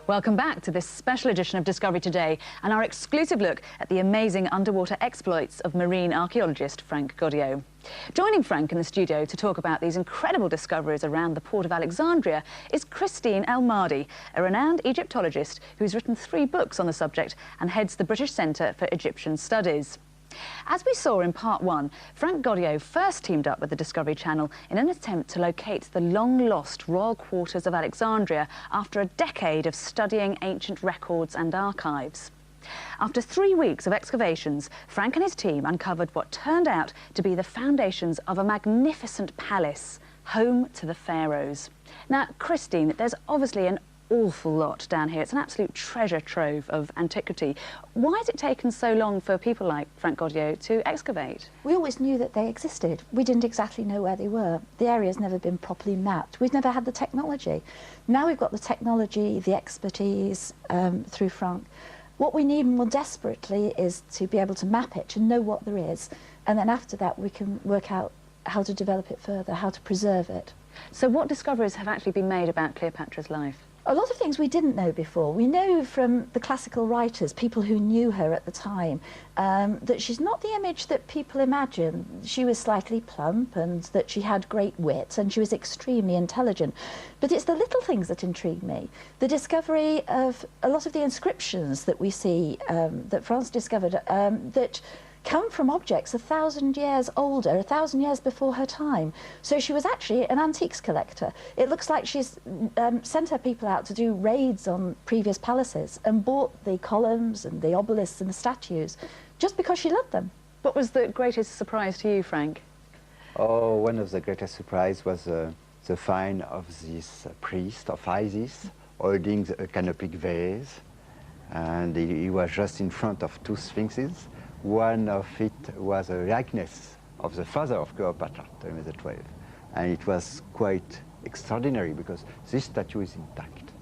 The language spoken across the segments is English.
Welcome back to this special edition of Discovery Today and our exclusive look at the amazing underwater exploits of marine archaeologist Frank Gaudiot. Joining Frank in the studio to talk about these incredible discoveries around the port of Alexandria is Christine El Mahdy, a renowned Egyptologist who's written 3 books on the subject and heads the British Centre for Egyptian Studies. As we saw in part 1, Frank Gaudiot first teamed up with the Discovery Channel in an attempt to locate the long-lost royal quarters of Alexandria after a decade of studying ancient records and archives. After 3 weeks of excavations, Frank and his team uncovered what turned out to be the foundations of a magnificent palace, home to the pharaohs. Now, Christine, there's obviously an awful lot down here. It's an absolute treasure trove of antiquity. Why has it taken so long for people like Frank Gaudiot to excavate? We always knew that they existed. We didn't exactly know where they were. The area's never been properly mapped. We've never had the technology. Now we've got the technology, the expertise through Frank. What we need more desperately is to be able to map it, to know what there is, and then after that we can work out how to develop it further, how to preserve it. So what discoveries have actually been made about Cleopatra's life? A lot of things we didn't know before. We know from the classical writers, people who knew her at the time, that she's not the image that people imagine. She was slightly plump and that she had great wit and she was extremely intelligent. But it's the little things that intrigue me. The discovery of a lot of the inscriptions that we see, that France discovered, that come from objects 1,000 years older, 1,000 years before her time. So she was actually an antiques collector. It looks like she's sent her people out to do raids on previous palaces and bought the columns and the obelisks and the statues just because she loved them. What was the greatest surprise to you, Frank? Oh, one of the greatest surprise was the find of this priest of Isis holding a canopic vase, and he was just in front of 2 sphinxes. One of it was a likeness of the father of Cleopatra, Ptolemy XII. And it was quite extraordinary because this statue is intact.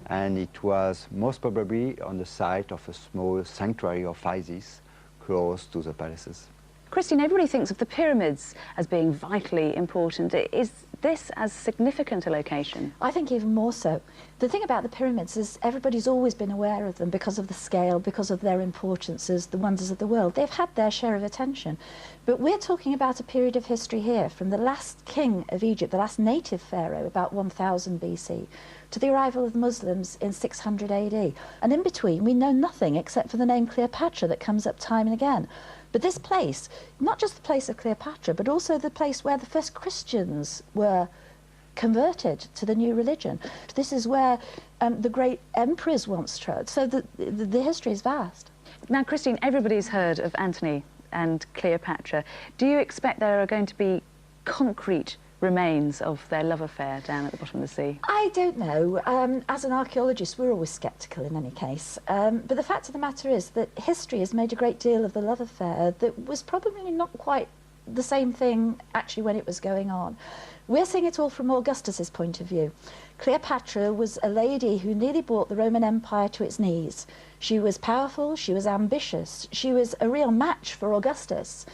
And it was most probably on the site of a small sanctuary of Isis close to the palaces. Christine, everybody thinks of the pyramids as being vitally important. Is this as significant a location? I think even more so. The thing about the pyramids is everybody's always been aware of them because of the scale, because of their importance as the wonders of the world. They've had their share of attention. But we're talking about a period of history here, from the last king of Egypt, the last native pharaoh, about 1000 BC, to the arrival of the Muslims in 600 AD. And in between, we know nothing except for the name Cleopatra that comes up time and again. But this place, not just the place of Cleopatra, but also the place where the first Christians were converted to the new religion. This is where the great emperors once trod. So the history is vast. Now, Christine, everybody's heard of Antony and Cleopatra. Do you expect there are going to be concrete remains of their love affair down at the bottom of the sea? I don't know. As an archaeologist, we're always sceptical in any case. But the fact of the matter is that history has made a great deal of the love affair that was probably not quite the same thing actually when it was going on. We're seeing it all from Augustus's point of view. Cleopatra was a lady who nearly brought the Roman Empire to its knees. She was powerful, she was ambitious, she was a real match for Augustus.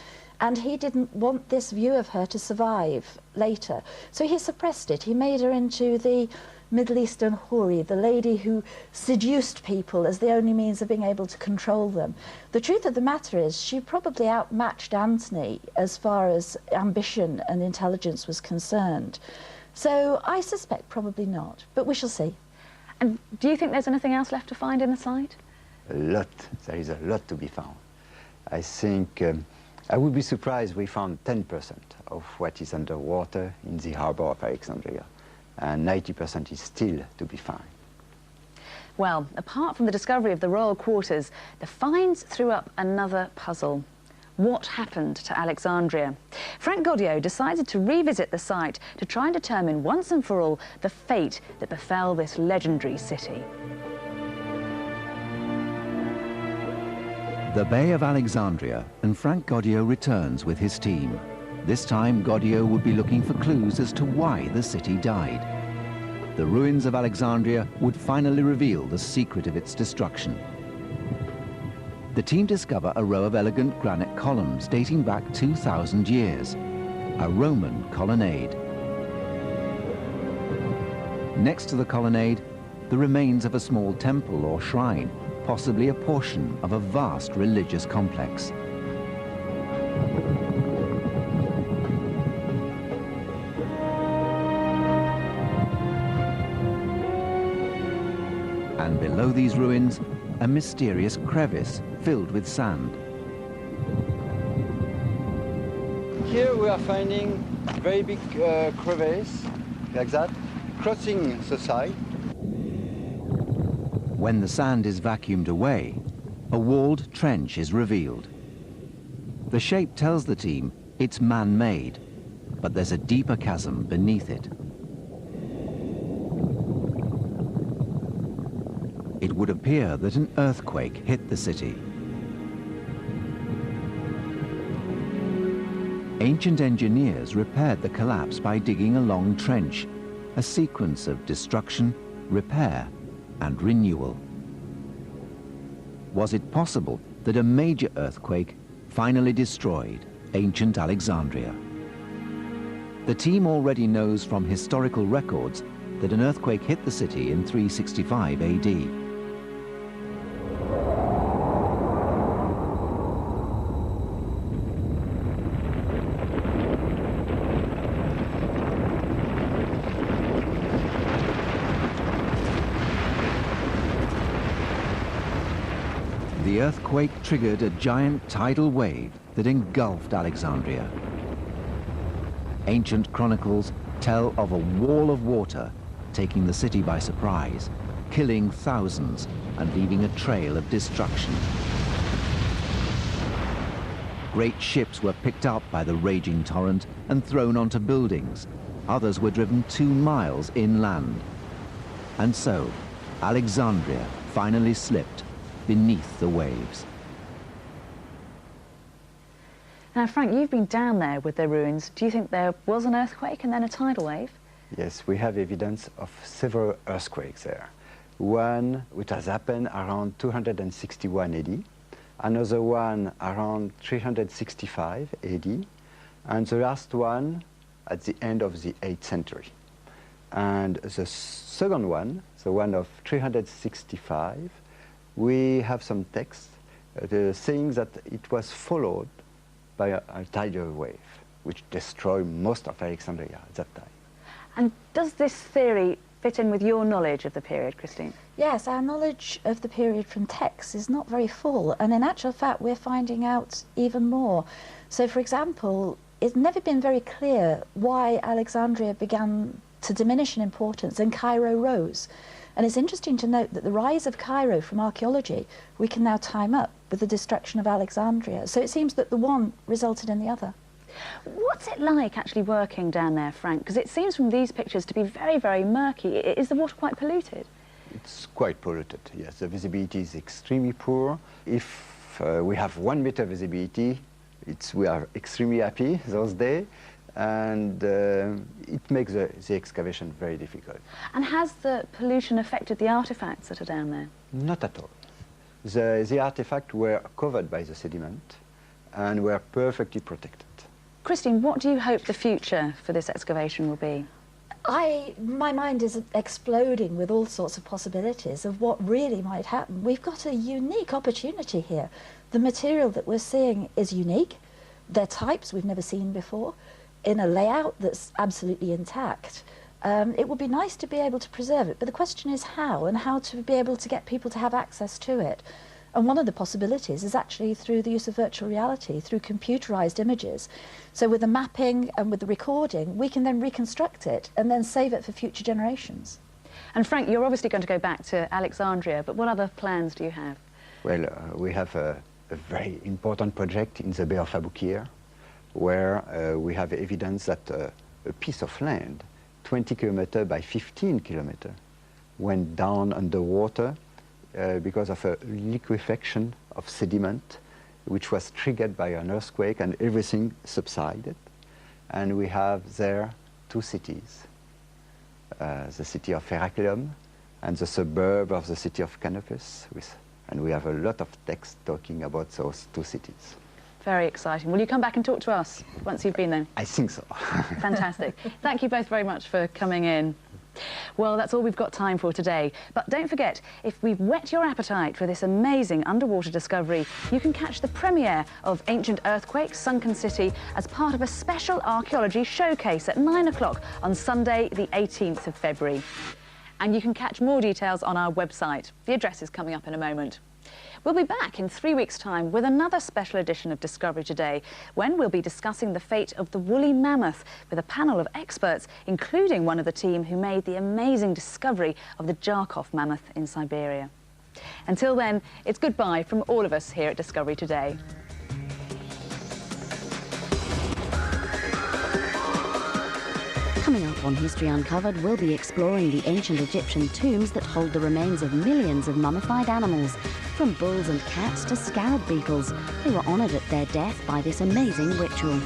And he didn't want this view of her to survive later. So he suppressed it. He made her into the Middle Eastern houri, the lady who seduced people as the only means of being able to control them. The truth of the matter is she probably outmatched Antony as far as ambition and intelligence was concerned. So I suspect probably not, but we shall see. And do you think there's anything else left to find in the site? A lot. There is a lot to be found. I think I would be surprised we found 10% of what is underwater in the harbor of Alexandria, and 90% is still to be found. Well, apart from the discovery of the royal quarters, the finds threw up another puzzle. What happened to Alexandria? Frank Gaudiot decided to revisit the site to try and determine once and for all the fate that befell this legendary city. The Bay of Alexandria, and Frank Gaudiot returns with his team. This time, Gaudiot would be looking for clues as to why the city died. The ruins of Alexandria would finally reveal the secret of its destruction. The team discover a row of elegant granite columns dating back 2,000 years, a Roman colonnade. Next to the colonnade, the remains of a small temple or shrine, possibly a portion of a vast religious complex. And below these ruins, a mysterious crevice filled with sand. Here we are finding very big crevice, like that, crossing the side. When the sand is vacuumed away, a walled trench is revealed. The shape tells the team it's man-made, but there's a deeper chasm beneath it. It would appear that an earthquake hit the city. Ancient engineers repaired the collapse by digging a long trench, a sequence of destruction, repair, and renewal. Was it possible that a major earthquake finally destroyed ancient Alexandria? The team already knows from historical records that an earthquake hit the city in 365 AD. The earthquake triggered a giant tidal wave that engulfed Alexandria. Ancient chronicles tell of a wall of water taking the city by surprise, killing thousands and leaving a trail of destruction. Great ships were picked up by the raging torrent and thrown onto buildings. Others were driven 2 miles inland. And so, Alexandria finally slipped beneath the waves. Now, Frank, you've been down there with the ruins. Do you think there was an earthquake and then a tidal wave? Yes, we have evidence of several earthquakes there. One which has happened around 261 AD, another one around 365 AD, and the last one at the end of the 8th century. And the second one, the one of 365, we have some text saying that it was followed by a tidal wave, which destroyed most of Alexandria at that time. And does this theory fit in with your knowledge of the period, Christine? Yes, our knowledge of the period from texts is not very full, and in actual fact we're finding out even more. So, for example, it's never been very clear why Alexandria began to diminish in importance and Cairo rose. And it's interesting to note that the rise of Cairo from archaeology we can now time up with the destruction of Alexandria. So it seems that the one resulted in the other. What's it like actually working down there, Frank? Because it seems from these pictures to be very, very murky. Is the water quite polluted? It's quite polluted, yes. The visibility is extremely poor. If we have 1 meter visibility, we are extremely happy those days. And it makes the excavation very difficult. And has the pollution affected the artifacts that are down there? Not at all. The artifacts were covered by the sediment and were perfectly protected. Christine, what do you hope the future for this excavation will be? My mind is exploding with all sorts of possibilities of what really might happen. We've got a unique opportunity here. The material that we're seeing is unique. They're types we've never seen before, in a layout that's absolutely intact. It would be nice to be able to preserve it, but the question is how, and how to be able to get people to have access to it. And one of the possibilities is actually through the use of virtual reality, through computerized images. So with the mapping and with the recording, we can then reconstruct it and then save it for future generations. And Frank, you're obviously going to go back to Alexandria, but what other plans do you have? Well, we have a very important project in the Bay of Aboukir, where we have evidence that a piece of land, 20 kilometers by 15 kilometers, went down underwater because of a liquefaction of sediment, which was triggered by an earthquake, and everything subsided. And we have there 2 cities, the city of Heracleum and the suburb of the city of Canopus, and we have a lot of text talking about those 2 cities. Very exciting. Will you come back and talk to us once you've been there? I think so. Fantastic. Thank you both very much for coming in. Well, that's all we've got time for today. But don't forget, if we've whet your appetite for this amazing underwater discovery, you can catch the premiere of Ancient Earthquakes, Sunken City as part of a special archaeology showcase at 9 o'clock on Sunday, the 18th of February. And you can catch more details on our website. The address is coming up in a moment. We'll be back in 3 weeks' time with another special edition of Discovery Today, when we'll be discussing the fate of the woolly mammoth with a panel of experts, including one of the team who made the amazing discovery of the Jarkov mammoth in Siberia. Until then, it's goodbye from all of us here at Discovery Today. Coming up on History Uncovered, we'll be exploring the ancient Egyptian tombs that hold the remains of millions of mummified animals, from bulls and cats to scarab beetles. They were honoured at their death by this amazing ritual.